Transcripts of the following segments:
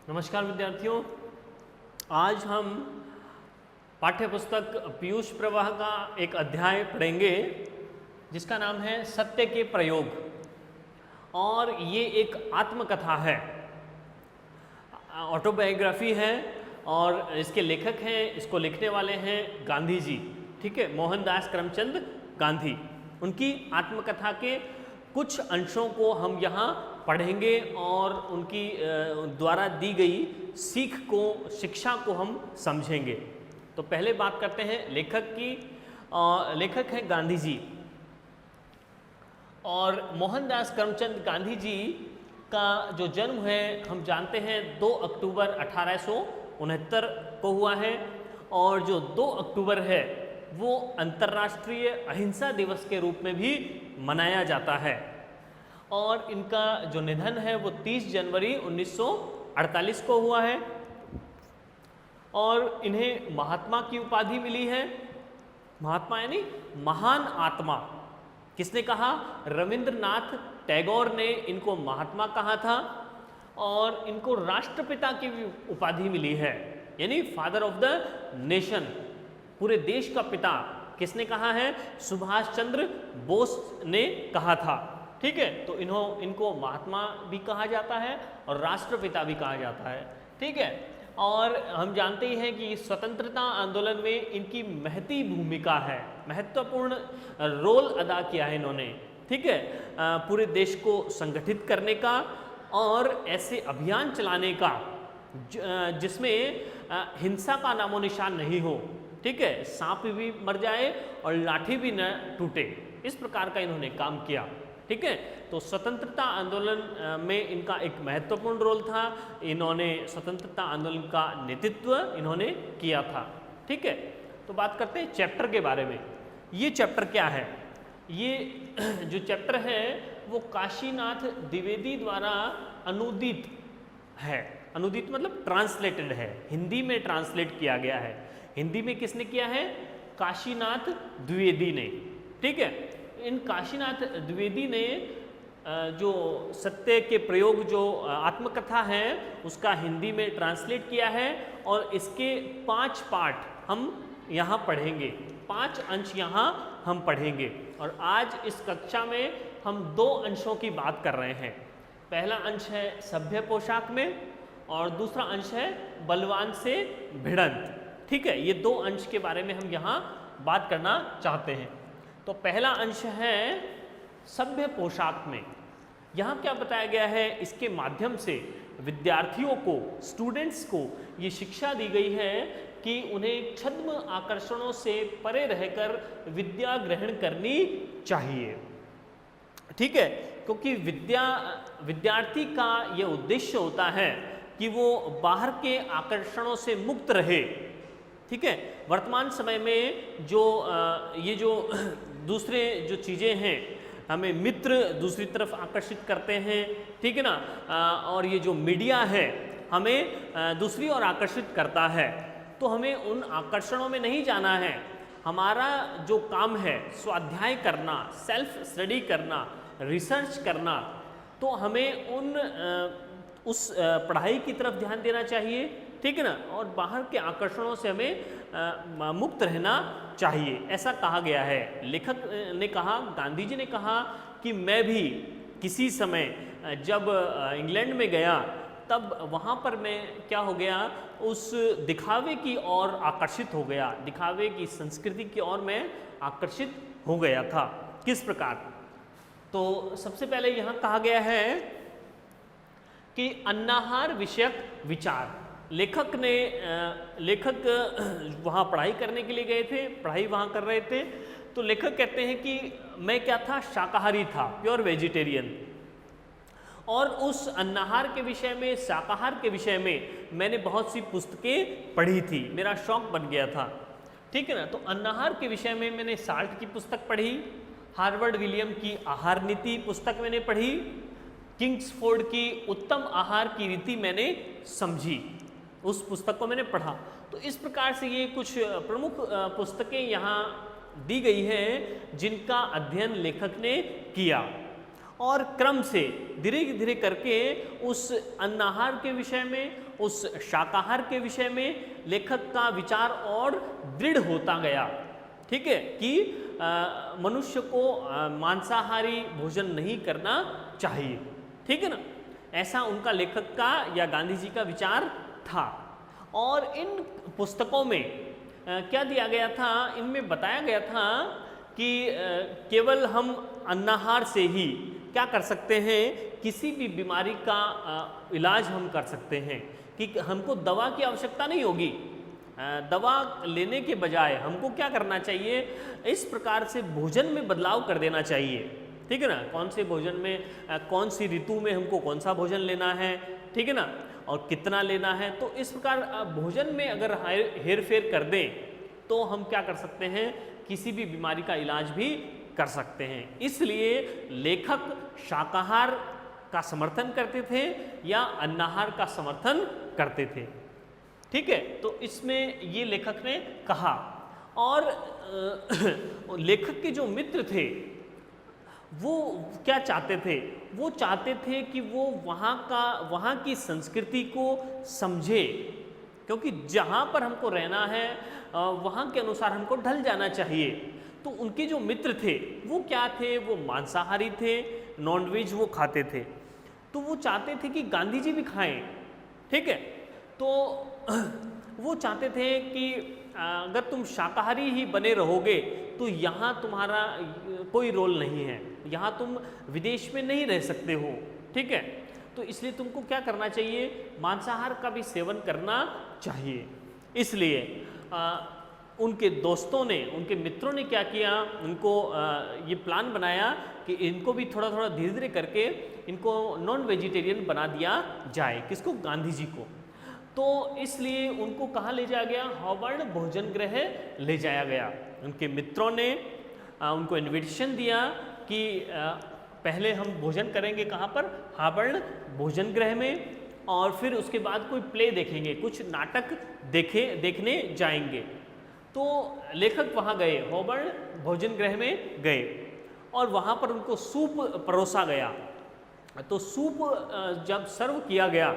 नमस्कार विद्यार्थियों, आज हम पाठ्य पुस्तक पीयूष प्रवाह का एक अध्याय पढ़ेंगे जिसका नाम है सत्य के प्रयोग। और ये एक आत्मकथा है, ऑटोबायोग्राफी है और इसके लेखक हैं, इसको लिखने वाले हैं गांधी जी। ठीक है, मोहनदास करमचंद गांधी। उनकी आत्मकथा के कुछ अंशों को हम यहाँ पढ़ेंगे और उनकी द्वारा दी गई सीख को, शिक्षा को हम समझेंगे। तो पहले बात करते हैं लेखक की। लेखक है गांधी जी और मोहनदास करमचंद गांधी जी का जो जन्म है हम जानते हैं 2 अक्टूबर 1869 को हुआ है। और जो 2 अक्टूबर है वो अंतर्राष्ट्रीय अहिंसा दिवस के रूप में भी मनाया जाता है। और इनका जो निधन है वो 30 जनवरी 1948 को हुआ है। और इन्हें महात्मा की उपाधि मिली है। महात्मा यानी महान आत्मा। किसने कहा? रविंद्रनाथ टैगोर ने इनको महात्मा कहा था। और इनको राष्ट्रपिता की भी उपाधि मिली है, यानी फादर ऑफ द नेशन, पूरे देश का पिता। किसने कहा है? सुभाष चंद्र बोस ने कहा था। ठीक है, तो इनको महात्मा भी कहा जाता है और राष्ट्रपिता भी कहा जाता है। ठीक है, और हम जानते ही हैं कि स्वतंत्रता आंदोलन में इनकी महती भूमिका है, महत्वपूर्ण रोल अदा किया है इन्होंने। ठीक है, पूरे देश को संगठित करने का और ऐसे अभियान चलाने का जिसमें हिंसा का नामो निशान नहीं हो। ठीक है, सांप भी मर जाए और लाठी भी न टूटे, इस प्रकार का इन्होंने काम किया। ठीक है, तो स्वतंत्रता आंदोलन में इनका एक महत्वपूर्ण रोल था। इन्होंने स्वतंत्रता आंदोलन का नेतृत्व इन्होंने किया था। ठीक है, तो बात करते हैं चैप्टर के बारे में। ये चैप्टर क्या है? ये जो चैप्टर है वो काशीनाथ द्विवेदी द्वारा अनुदित है। अनुदित मतलब ट्रांसलेटेड है, हिंदी में ट्रांसलेट किया गया है। हिंदी में किसने किया है? काशीनाथ द्विवेदी ने। ठीक है, इन काशीनाथ द्विवेदी ने जो सत्य के प्रयोग जो आत्मकथा है उसका हिंदी में ट्रांसलेट किया है। और इसके 5 पाठ हम यहाँ पढ़ेंगे, 5 अंश यहाँ हम पढ़ेंगे। और आज इस कक्षा में हम 2 अंशों की बात कर रहे हैं। पहला अंश है सभ्य पोशाक में और दूसरा अंश है बलवान से भिड़ंत। ठीक है, ये 2 अंश के बारे में हम यहाँ बात करना चाहते हैं। तो पहला अंश है सभ्य पोशाक में। यहाँ क्या बताया गया है? इसके माध्यम से विद्यार्थियों को, स्टूडेंट्स को ये शिक्षा दी गई है कि उन्हें छद्म आकर्षणों से परे रहकर विद्या ग्रहण करनी चाहिए। ठीक है, क्योंकि विद्यार्थी का ये उद्देश्य होता है कि वो बाहर के आकर्षणों से मुक्त रहे। ठीक है, वर्तमान समय में जो ये जो दूसरे जो चीज़ें हैं, हमें मित्र दूसरी तरफ आकर्षित करते हैं। ठीक है ना, और ये जो मीडिया है हमें दूसरी ओर आकर्षित करता है। तो हमें उन आकर्षणों में नहीं जाना है। हमारा जो काम है स्वाध्याय करना, सेल्फ स्टडी करना, रिसर्च करना, तो हमें उस पढ़ाई की तरफ ध्यान देना चाहिए। ठीक है ना, और बाहर के आकर्षणों से हमें मुक्त रहना चाहिए, ऐसा कहा गया है। लेखक ने कहा, गांधी जी ने कहा कि मैं भी किसी समय जब इंग्लैंड में गया तब वहाँ पर मैं क्या हो गया, उस दिखावे की ओर आकर्षित हो गया, दिखावे की संस्कृति की ओर मैं आकर्षित हो गया था। किस प्रकार? तो सबसे पहले यहाँ कहा गया है कि अन्नाहार विषयक विचार। लेखक वहाँ पढ़ाई करने के लिए गए थे, पढ़ाई वहाँ कर रहे थे। तो लेखक कहते हैं कि मैं क्या था? शाकाहारी था, प्योर वेजिटेरियन। और उस अन्नाहार के विषय में, शाकाहार के विषय में मैंने बहुत सी पुस्तकें पढ़ी थी, मेरा शौक बन गया था। ठीक है ना, तो अन्नाहार के विषय में मैंने साल्ट की पुस्तक पढ़ी, हार्वर्ड विलियम की आहार नीति पुस्तक मैंने पढ़ी, किंग्सफोर्ड की उत्तम आहार की रीति मैंने समझी, उस पुस्तक को मैंने पढ़ा। तो इस प्रकार से ये कुछ प्रमुख पुस्तकें यहाँ दी गई हैं जिनका अध्ययन लेखक ने किया। और क्रम से धीरे धीरे करके उस अन्नाहार के विषय में, उस शाकाहार के विषय में लेखक का विचार और दृढ़ होता गया। ठीक है, कि मनुष्य को मांसाहारी भोजन नहीं करना चाहिए। ठीक है ना, ऐसा उनका लेखक का या गांधी जी का विचार था। और इन पुस्तकों में क्या दिया गया था, इनमें बताया गया था कि केवल हम अन्नाहार से ही क्या कर सकते हैं, किसी भी बीमारी का इलाज हम कर सकते हैं, कि हमको दवा की आवश्यकता नहीं होगी। दवा लेने के बजाय हमको क्या करना चाहिए, इस प्रकार से भोजन में बदलाव कर देना चाहिए। ठीक है ना, कौन से भोजन में, कौन सी ऋतु में हमको कौन सा भोजन लेना है, ठीक है ना, और कितना लेना है। तो इस प्रकार भोजन में अगर हेर फेर कर दें तो हम क्या कर सकते हैं, किसी भी बीमारी का इलाज भी कर सकते हैं। इसलिए लेखक शाकाहार का समर्थन करते थे या अन्नाहार का समर्थन करते थे। ठीक है, तो इसमें ये लेखक ने कहा। और लेखक के जो मित्र थे वो क्या चाहते थे, वो चाहते थे कि वो वहाँ की संस्कृति को समझे, क्योंकि जहाँ पर हमको रहना है वहाँ के अनुसार हमको ढल जाना चाहिए। तो उनके जो मित्र थे वो क्या थे, वो मांसाहारी थे, नॉनवेज वो खाते थे। तो वो चाहते थे कि गांधी जी भी खाएं। ठीक है, तो वो चाहते थे कि अगर तुम शाकाहारी ही बने रहोगे तो यहाँ तुम्हारा कोई रोल नहीं है, यहाँ तुम विदेश में नहीं रह सकते हो। ठीक है, तो इसलिए तुमको क्या करना चाहिए, मांसाहार का भी सेवन करना चाहिए। इसलिए उनके दोस्तों ने, उनके मित्रों ने क्या किया, उनको ये प्लान बनाया कि इनको भी थोड़ा थोड़ा धीरे धीरे करके इनको नॉन वेजिटेरियन बना दिया जाए। किसको, गांधी जी को। तो इसलिए उनको कहाँ ले जाया गया, हॉवर्ड भोजन गृह ले जाया गया। उनके मित्रों ने उनको इन्विटेशन दिया कि पहले हम भोजन करेंगे कहाँ पर, हार्वर्ड भोजन गृह में, और फिर उसके बाद कोई प्ले देखेंगे, कुछ नाटक देखने जाएंगे। तो लेखक वहाँ गए, हॉवर्ड भोजन गृह में गए और वहाँ पर उनको सूप परोसा गया। तो सूप जब सर्व किया गया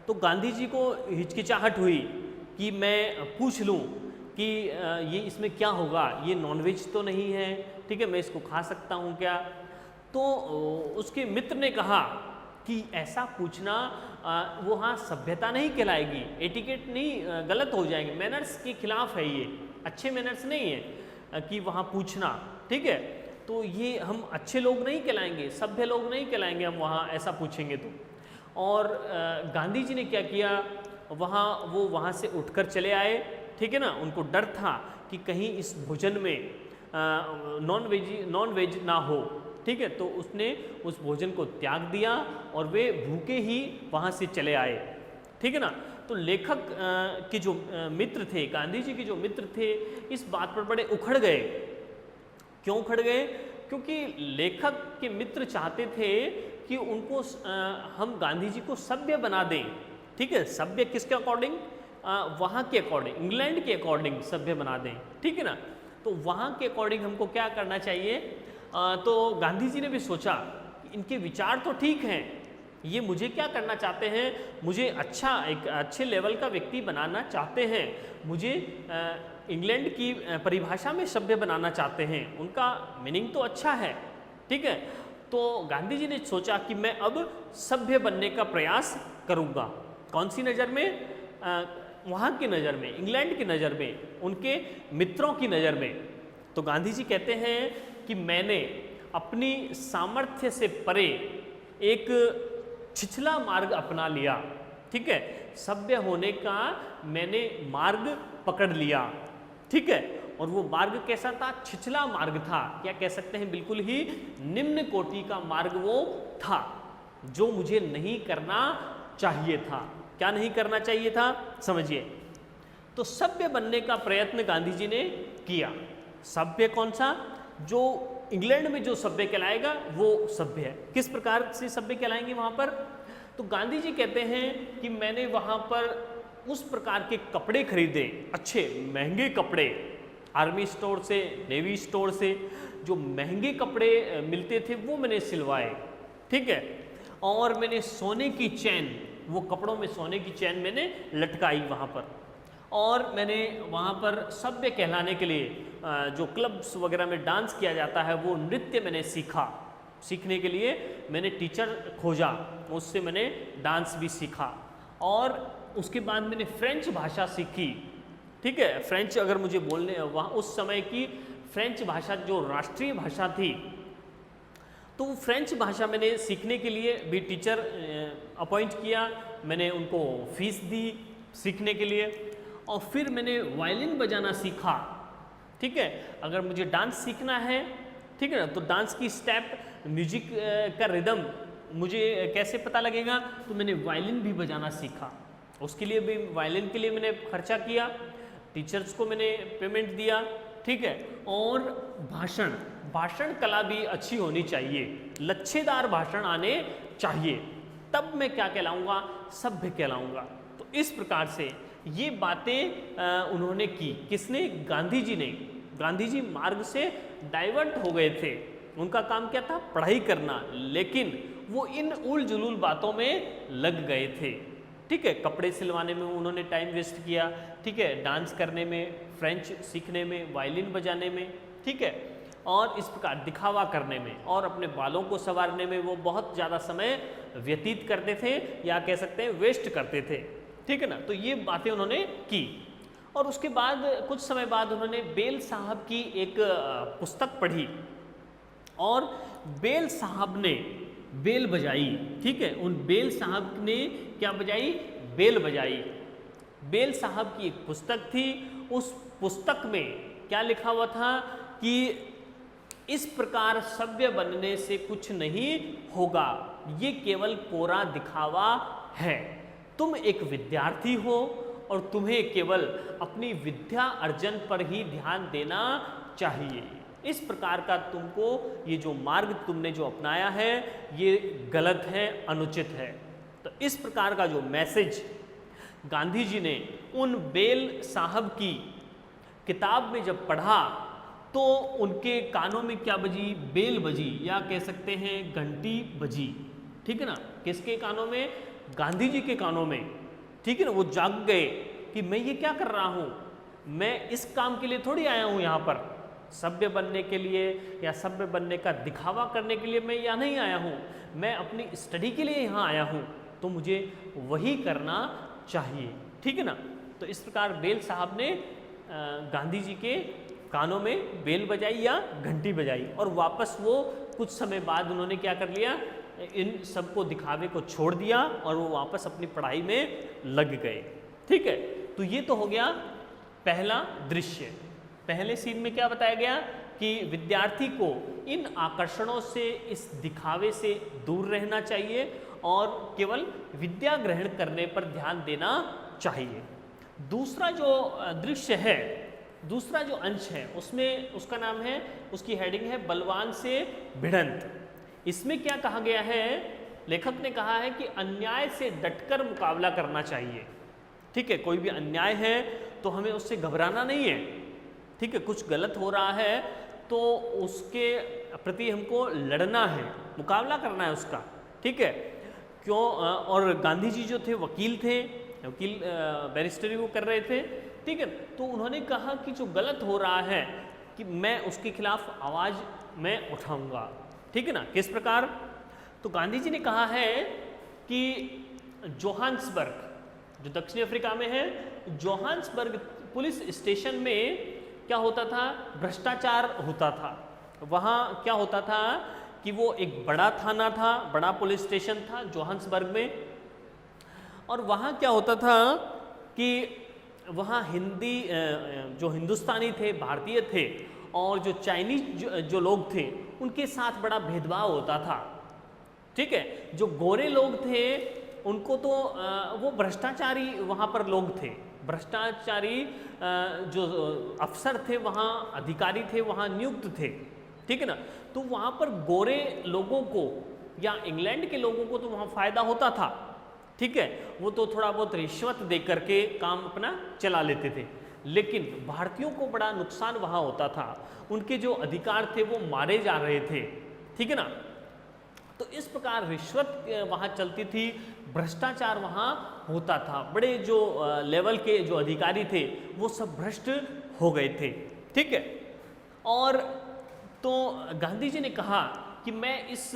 तो गांधी जी को हिचकिचाहट हुई कि मैं पूछ लूं कि ये इसमें क्या होगा, ये नॉनवेज तो नहीं है, ठीक है, मैं इसको खा सकता हूँ क्या। तो उसके मित्र ने कहा कि ऐसा पूछना वहाँ सभ्यता नहीं कहलाएगी, एटिकेट नहीं, गलत हो जाएंगे, मैनर्स के खिलाफ है, ये अच्छे मैनर्स नहीं है कि वहाँ पूछना। ठीक है, तो ये हम अच्छे लोग नहीं कहलाएंगे, सभ्य लोग नहीं कहलाएंगे हम वहाँ ऐसा पूछेंगे तो। और गांधी जी ने क्या किया, वो वहाँ से उठकर चले आए। ठीक है ना, उनको डर था कि कहीं इस भोजन में नॉन वेज ना हो। ठीक है, तो उसने उस भोजन को त्याग दिया और वे भूखे ही वहाँ से चले आए। ठीक है ना, तो लेखक के जो मित्र थे, गांधी जी के जो मित्र थे, इस बात पर बड़े उखड़ गए। क्यों उखड़ गए, क्योंकि लेखक के मित्र चाहते थे कि उनको हम गांधी जी को सभ्य बना दें। ठीक है, सभ्य किसके अकॉर्डिंग, वहाँ के अकॉर्डिंग, इंग्लैंड के अकॉर्डिंग सभ्य बना दें। ठीक है ना, तो वहाँ के अकॉर्डिंग हमको क्या करना चाहिए। तो गांधी जी ने भी सोचा कि इनके विचार तो ठीक हैं, ये मुझे क्या करना चाहते हैं, मुझे एक अच्छे लेवल का व्यक्ति बनाना चाहते हैं, मुझे इंग्लैंड की परिभाषा में सभ्य बनाना चाहते हैं, उनका मीनिंग तो अच्छा है। ठीक है, तो गांधी जी ने सोचा कि मैं अब सभ्य बनने का प्रयास करूंगा। कौन सी नज़र में, वहाँ की नज़र में, इंग्लैंड की नज़र में, उनके मित्रों की नज़र में। तो गांधी जी कहते हैं कि मैंने अपनी सामर्थ्य से परे एक छिछला मार्ग अपना लिया। ठीक है, सभ्य होने का मैंने मार्ग पकड़ लिया। ठीक है, और वो मार्ग कैसा था, छिछला मार्ग था, क्या कह सकते हैं, बिल्कुल ही निम्न कोटि का मार्ग वो था, जो मुझे नहीं करना चाहिए था। क्या नहीं करना चाहिए था, समझिए। तो सभ्य बनने का प्रयत्न गांधी जी ने किया। सभ्य कौन सा, जो इंग्लैंड में जो सभ्य कहलाएगा वो सभ्य है। किस प्रकार से सभ्य कहलाएंगे वहाँ पर, तो गांधी जी कहते हैं कि मैंने वहाँ पर उस प्रकार के कपड़े खरीदे, अच्छे महंगे कपड़े, आर्मी स्टोर से, नेवी स्टोर से जो महंगे कपड़े मिलते थे वो मैंने सिलवाए। ठीक है। और मैंने सोने की चैन, वो कपड़ों में सोने की चैन मैंने लटकाई वहाँ पर। और मैंने वहाँ पर सभ्य कहलाने के लिए जो क्लब्स वगैरह में डांस किया जाता है वो नृत्य मैंने सीखा। सीखने के लिए मैंने टीचर खोजा, उससे मैंने डांस भी सीखा। और उसके बाद मैंने फ्रेंच भाषा सीखी। ठीक है, फ्रेंच अगर मुझे बोलने, वहाँ उस समय की फ्रेंच भाषा जो राष्ट्रीय भाषा थी, तो वो फ्रेंच भाषा मैंने सीखने के लिए भी टीचर अपॉइंट किया। मैंने उनको फीस दी सीखने के लिए। और फिर मैंने वायलिन बजाना सीखा। ठीक है, अगर मुझे डांस सीखना है, ठीक है ना, तो डांस की स्टेप, म्यूजिक का रिदम मुझे कैसे पता लगेगा, तो मैंने वायलिन भी बजाना सीखा। उसके लिए भी, वायलिन के लिए मैंने खर्चा किया, टीचर्स को मैंने पेमेंट दिया। ठीक है, और भाषण कला भी अच्छी होनी चाहिए, लच्छेदार भाषण आने चाहिए, तब मैं क्या कहलाऊंगा, सभ्य कहलाऊंगा। तो इस प्रकार से ये बातें उन्होंने की। किसने? गांधी जी ने। गांधी जी मार्ग से डाइवर्ट हो गए थे, उनका काम क्या था? पढ़ाई करना, लेकिन वो इन उल जुलूल बातों में लग गए थे। ठीक है, कपड़े सिलवाने में उन्होंने टाइम वेस्ट किया। ठीक है, डांस करने में, फ्रेंच सीखने में, वायलिन बजाने में, ठीक है, और इस प्रकार दिखावा करने में और अपने बालों को संवारने में वो बहुत ज़्यादा समय व्यतीत करते थे, या कह सकते हैं वेस्ट करते थे। ठीक है ना, तो ये बातें उन्होंने की। और उसके बाद कुछ समय बाद उन्होंने बेल साहब की एक पुस्तक पढ़ी, और बेल साहब ने बेल बजाई। ठीक है, उन बेल साहब ने क्या बजाई? बेल बजाई। बेल साहब की एक पुस्तक थी, उस पुस्तक में क्या लिखा हुआ था कि इस प्रकार सभ्य बनने से कुछ नहीं होगा, ये केवल कोरा दिखावा है। तुम एक विद्यार्थी हो और तुम्हें केवल अपनी विद्या अर्जन पर ही ध्यान देना चाहिए। इस प्रकार का तुमको ये जो मार्ग तुमने जो अपनाया है ये गलत है, अनुचित है। तो इस प्रकार का जो मैसेज गांधी जी ने उन बेल साहब की किताब में जब पढ़ा, तो उनके कानों में क्या बजी? बेल बजी, या कह सकते हैं घंटी बजी। ठीक है ना, किसके कानों में? गांधी जी के कानों में। ठीक है ना, वो जाग गए कि मैं ये क्या कर रहा हूँ, मैं इस काम के लिए थोड़ी आया हूँ यहाँ पर, सभ्य बनने के लिए या सभ्य बनने का दिखावा करने के लिए मैं यहाँ नहीं आया हूँ, मैं अपनी स्टडी के लिए यहाँ आया हूँ, तो मुझे वही करना चाहिए। ठीक है ना, तो इस प्रकार बेल साहब ने गांधी जी के कानों में बेल बजाई या घंटी बजाई, और वापस वो कुछ समय बाद उन्होंने क्या कर लिया, इन सबको दिखावे को छोड़ दिया और वो वापस अपनी पढ़ाई में लग गए। ठीक है, तो ये तो हो गया पहला दृश्य। पहले सीन में क्या बताया गया कि विद्यार्थी को इन आकर्षणों से, इस दिखावे से दूर रहना चाहिए और केवल विद्या ग्रहण करने पर ध्यान देना चाहिए। दूसरा जो दृश्य है, दूसरा जो अंश है, उसमें उसका नाम है, उसकी हेडिंग है बलवान से भिड़ंत। इसमें क्या कहा गया है? लेखक ने कहा है कि अन्याय से डटकर मुकाबला करना चाहिए। ठीक है, कोई भी अन्याय है तो हमें उससे घबराना नहीं है। ठीक है, कुछ गलत हो रहा है तो उसके प्रति हमको लड़ना है, मुकाबला करना है उसका। ठीक है, क्यों? और गांधी जी जो थे वकील थे, वकील बैरिस्टरी वो कर रहे थे। ठीक है, तो उन्होंने कहा कि जो गलत हो रहा है कि मैं उसके खिलाफ आवाज़ मैं उठाऊंगा। ठीक है ना, किस प्रकार? तो गांधी जी ने कहा है कि जोहान्सबर्ग, जो दक्षिण अफ्रीका में है, जोहान्सबर्ग पुलिस स्टेशन में क्या होता था? भ्रष्टाचार होता था। वहाँ क्या होता था कि वो एक बड़ा थाना था, बड़ा पुलिस स्टेशन था जोहान्सबर्ग में, और वहाँ क्या होता था कि वहाँ हिंदी जो हिंदुस्तानी थे, भारतीय थे, और जो चाइनीज जो लोग थे उनके साथ बड़ा भेदभाव होता था। ठीक है, जो गोरे लोग थे उनको तो वो भ्रष्टाचारी वहाँ पर लोग थे, भ्रष्टाचारी जो अफसर थे वहाँ, अधिकारी थे वहाँ नियुक्त थे। ठीक है ना, तो वहाँ पर गोरे लोगों को या इंग्लैंड के लोगों को तो वहाँ फ़ायदा होता था। ठीक है, वो तो थोड़ा बहुत रिश्वत दे करके काम अपना चला लेते थे, लेकिन भारतीयों को बड़ा नुकसान वहाँ होता था। उनके जो अधिकार थे वो मारे जा रहे थे। ठीक है ना, तो इस प्रकार रिश्वत वहाँ चलती थी, भ्रष्टाचार वहाँ होता था, बड़े जो लेवल के जो अधिकारी थे वो सब भ्रष्ट हो गए थे। ठीक है, और तो गांधी जी ने कहा कि मैं इस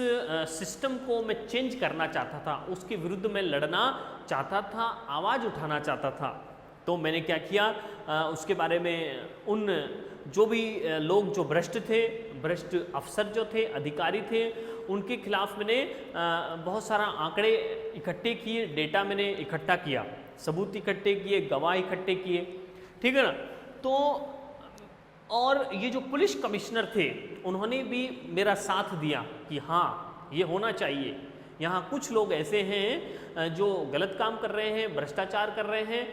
सिस्टम को मैं चेंज करना चाहता था, उसके विरुद्ध मैं लड़ना चाहता था, आवाज़ उठाना चाहता था। तो मैंने क्या किया, उसके बारे में उन जो भी लोग जो भ्रष्ट थे, भ्रष्ट अफसर जो थे, अधिकारी थे, उनके खिलाफ मैंने बहुत सारा आंकड़े इकट्ठे किए, डेटा मैंने इकट्ठा किया, सबूत इकट्ठे किए, गवाह इकट्ठे किए। ठीक है ना। तो और ये जो पुलिस कमिश्नर थे उन्होंने भी मेरा साथ दिया कि हाँ ये होना चाहिए, यहाँ कुछ लोग ऐसे हैं जो गलत काम कर रहे हैं, भ्रष्टाचार कर रहे हैं।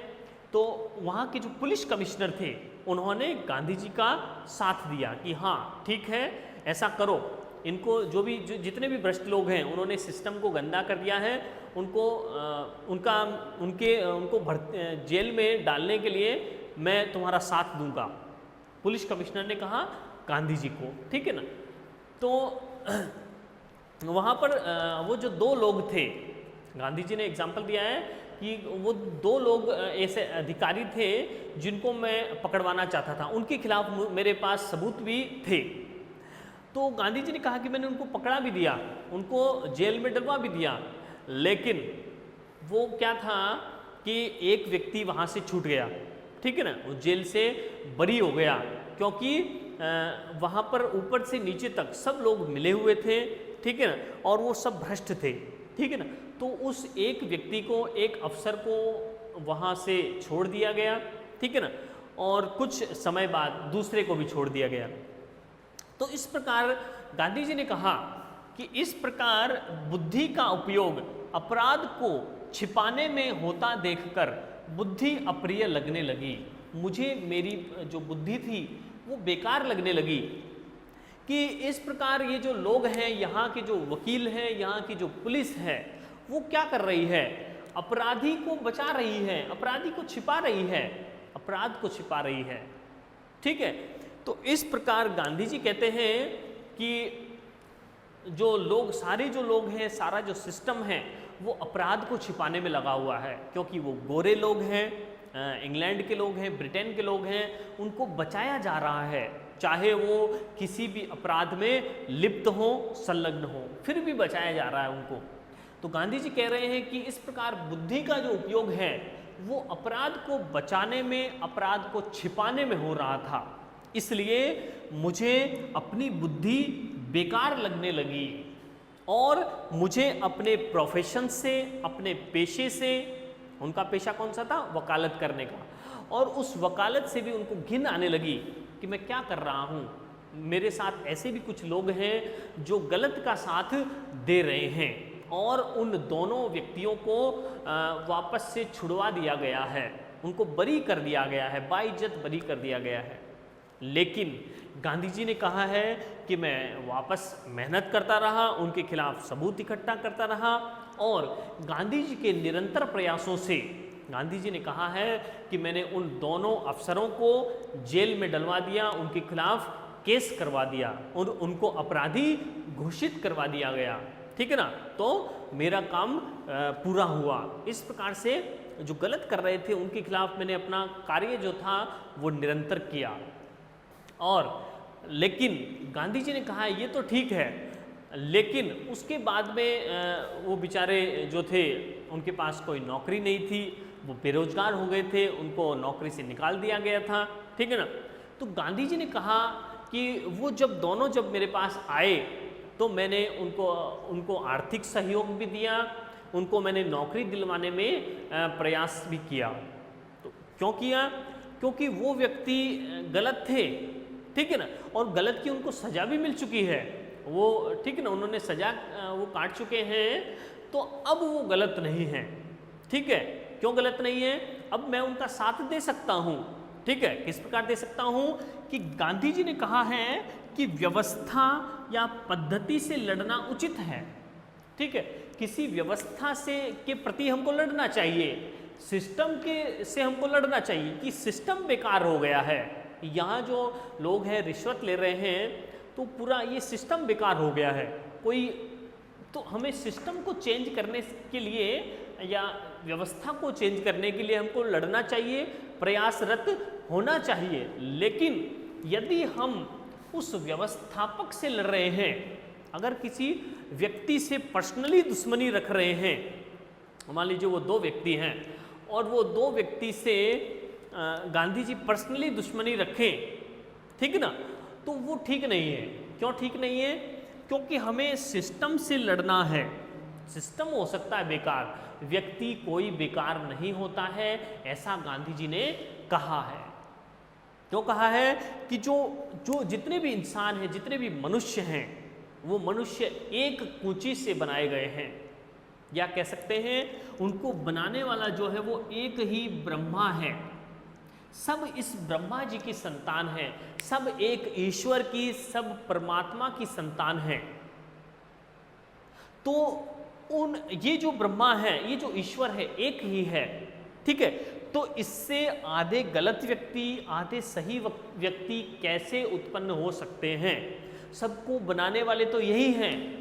तो वहाँ के जो पुलिस कमिश्नर थे उन्होंने गांधी जी का साथ दिया कि हाँ ठीक है ऐसा करो, इनको जो जितने भी भ्रष्ट लोग हैं उन्होंने सिस्टम को गंदा कर दिया है, उनको जेल में डालने के लिए मैं तुम्हारा साथ दूंगा। पुलिस कमिश्नर ने कहा गांधी जी को। ठीक है ना। तो वहाँ पर वो जो दो लोग थे, गांधी जी ने एग्जाम्पल दिया है कि वो दो लोग ऐसे अधिकारी थे जिनको मैं पकड़वाना चाहता था, उनके खिलाफ मेरे पास सबूत भी थे। तो गांधी जी ने कहा कि मैंने उनको पकड़ा भी दिया, उनको जेल में डलवा भी दिया, लेकिन वो क्या था कि एक व्यक्ति वहाँ से छूट गया। ठीक है ना, वो जेल से बरी हो गया क्योंकि वहाँ पर ऊपर से नीचे तक सब लोग मिले हुए थे। ठीक है ना, और वो सब भ्रष्ट थे। ठीक है ना। तो उस एक व्यक्ति को, एक अफसर को वहाँ से छोड़ दिया गया। ठीक है ना, और कुछ समय बाद दूसरे को भी छोड़ दिया गया। तो इस प्रकार गांधी जी ने कहा कि इस प्रकार बुद्धि का उपयोग अपराध को छिपाने में होता देखकर बुद्धि अप्रिय लगने लगी। मुझे मेरी जो बुद्धि थी वो बेकार लगने लगी कि इस प्रकार ये जो लोग हैं, यहाँ के जो वकील हैं, यहाँ की जो पुलिस है, वो क्या कर रही है, अपराधी को बचा रही है, अपराधी को छिपा रही है, अपराध को छिपा रही है। ठीक है। तो इस प्रकार गांधी जी कहते हैं कि जो लोग, सारे जो लोग हैं, सारा जो सिस्टम है वो अपराध को छिपाने में लगा हुआ है, क्योंकि वो गोरे लोग हैं, इंग्लैंड के लोग हैं, ब्रिटेन के लोग हैं, उनको बचाया जा रहा है, चाहे वो किसी भी अपराध में लिप्त हो, संलग्न हो, फिर भी बचाया जा रहा है उनको। तो गांधी जी कह रहे हैं कि इस प्रकार बुद्धि का जो उपयोग है वो अपराध को बचाने में, अपराध को छिपाने में हो रहा था, इसलिए मुझे अपनी बुद्धि बेकार लगने लगी और मुझे अपने प्रोफेशन से, अपने पेशे से, उनका पेशा कौन सा था, वकालत करने का, और उस वकालत से भी उनको घिन आने लगी कि मैं क्या कर रहा हूँ, मेरे साथ ऐसे भी कुछ लोग हैं जो गलत का साथ दे रहे हैं। और उन दोनों व्यक्तियों को वापस से छुड़वा दिया गया है, उनको बरी कर दिया गया है, बाइज्जत बरी कर दिया गया है। लेकिन गांधी जी ने कहा है कि मैं वापस मेहनत करता रहा, उनके खिलाफ सबूत इकट्ठा करता रहा, और गांधी जी के निरंतर प्रयासों से गांधी जी ने कहा है कि मैंने उन दोनों अफसरों को जेल में डलवा दिया, उनके खिलाफ केस करवा दिया और उनको अपराधी घोषित करवा दिया गया। ठीक है ना। तो मेरा काम पूरा हुआ। इस प्रकार से जो गलत कर रहे थे उनके खिलाफ मैंने अपना कार्य जो था वो निरंतर किया। और लेकिन गांधी जी ने कहा ये तो ठीक है, लेकिन उसके बाद में वो बेचारे जो थे उनके पास कोई नौकरी नहीं थी, वो बेरोजगार हो गए थे, उनको नौकरी से निकाल दिया गया था। ठीक है ना। तो गांधी जी ने कहा कि वो जब मेरे पास आए तो मैंने उनको आर्थिक सहयोग भी दिया, उनको मैंने नौकरी दिलवाने में प्रयास भी किया। तो क्यों किया? क्योंकि वो व्यक्ति गलत थे। ठीक है ना। और गलत की उनको सज़ा भी मिल चुकी है, वो ठीक है ना, उन्होंने सज़ा वो काट चुके हैं, तो अब वो गलत नहीं है। ठीक है। क्यों गलत नहीं है? अब मैं उनका साथ दे सकता हूँ। ठीक है। किस प्रकार दे सकता हूँ कि गांधी जी ने कहा है कि व्यवस्था या पद्धति से लड़ना उचित है। ठीक है। किसी व्यवस्था के प्रति हमको लड़ना चाहिए, सिस्टम से हमको लड़ना चाहिए कि सिस्टम बेकार हो गया है। यहाँ जो लोग हैं रिश्वत ले रहे हैं तो पूरा ये सिस्टम बेकार हो गया है। कोई तो हमें सिस्टम को चेंज करने के लिए या व्यवस्था को चेंज करने के लिए हमको लड़ना चाहिए, प्रयासरत होना चाहिए। लेकिन यदि हम उस व्यवस्थापक से लड़ रहे हैं, अगर किसी व्यक्ति से पर्सनली दुश्मनी रख रहे हैं, मान लीजिए वो दो व्यक्ति हैं और वो दो व्यक्ति से गांधी जी पर्सनली दुश्मनी रखें, ठीक ना, तो वो ठीक नहीं है। क्यों ठीक नहीं है? क्योंकि हमें सिस्टम से लड़ना है। सिस्टम हो सकता है बेकार, व्यक्ति कोई बेकार नहीं होता है, ऐसा गांधी जी ने कहा है। क्यों कहा है? कि जो जितने भी इंसान हैं, जितने भी मनुष्य हैं, वो मनुष्य एक कूंची से बनाए गए हैं, या कह सकते हैं उनको बनाने वाला जो है वो एक ही ब्रह्मा है। सब इस ब्रह्मा जी की संतान है, सब एक ईश्वर की, सब परमात्मा की संतान है। तो ये जो ब्रह्मा है, ये जो ईश्वर है, एक ही है, ठीक है। तो इससे आधे गलत व्यक्ति, आधे सही व्यक्ति कैसे उत्पन्न हो सकते हैं? सबको बनाने वाले तो यही हैं।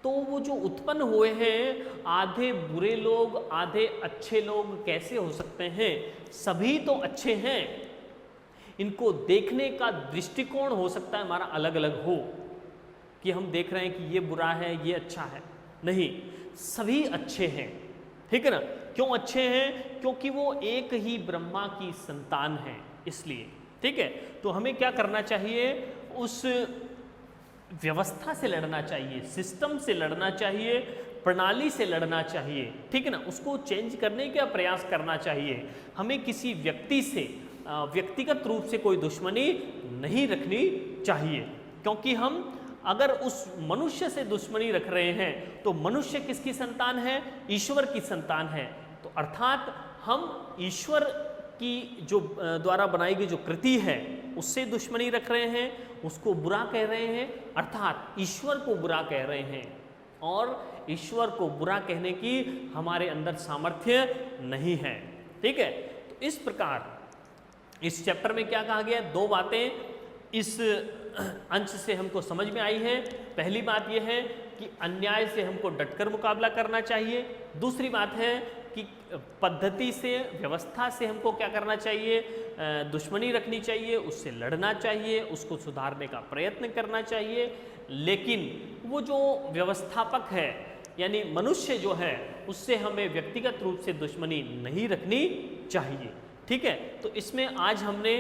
तो वो जो उत्पन्न हुए हैं, आधे बुरे लोग, आधे अच्छे लोग कैसे हो सकते हैं? सभी तो अच्छे हैं। इनको देखने का दृष्टिकोण हो सकता है हमारा अलग अलग हो, कि हम देख रहे हैं कि ये बुरा है, ये अच्छा है। नहीं, सभी अच्छे हैं, ठीक है ना। क्यों अच्छे हैं? क्योंकि वो एक ही ब्रह्मा की संतान है, इसलिए, ठीक है। तो हमें क्या करना चाहिए? उस व्यवस्था से लड़ना चाहिए, सिस्टम से लड़ना चाहिए, प्रणाली से लड़ना चाहिए, ठीक है ना। उसको चेंज करने का प्रयास करना चाहिए। हमें किसी व्यक्ति से व्यक्तिगत रूप से कोई दुश्मनी नहीं रखनी चाहिए, क्योंकि हम अगर उस मनुष्य से दुश्मनी रख रहे हैं तो मनुष्य किसकी संतान है? ईश्वर की संतान है। तो अर्थात हम ईश्वर की जो द्वारा बनाई गई जो कृति है उससे दुश्मनी रख रहे हैं, उसको बुरा कह रहे हैं, अर्थात ईश्वर को बुरा कह रहे हैं। और ईश्वर को बुरा कहने की हमारे अंदर सामर्थ्य नहीं है, ठीक है। तो इस प्रकार इस चैप्टर में क्या कहा गया? दो बातें इस अंश से हमको समझ में आई है। पहली बात यह है कि अन्याय से हमको डटकर मुकाबला करना चाहिए। दूसरी बात है कि पद्धति से, व्यवस्था से हमको क्या करना चाहिए? दुश्मनी रखनी चाहिए, उससे लड़ना चाहिए, उसको सुधारने का प्रयत्न करना चाहिए। लेकिन वो जो व्यवस्थापक है यानी मनुष्य जो है, उससे हमें व्यक्तिगत रूप से दुश्मनी नहीं रखनी चाहिए, ठीक है। तो इसमें आज हमने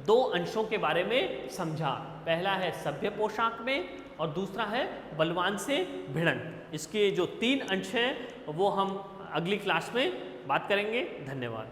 दो अंशों के बारे में समझा। पहला है सभ्य पोशाक में और दूसरा है बलवान से भिड़ंत। इसके जो 3 अंश हैं वो हम अगली क्लास में बात करेंगे। धन्यवाद।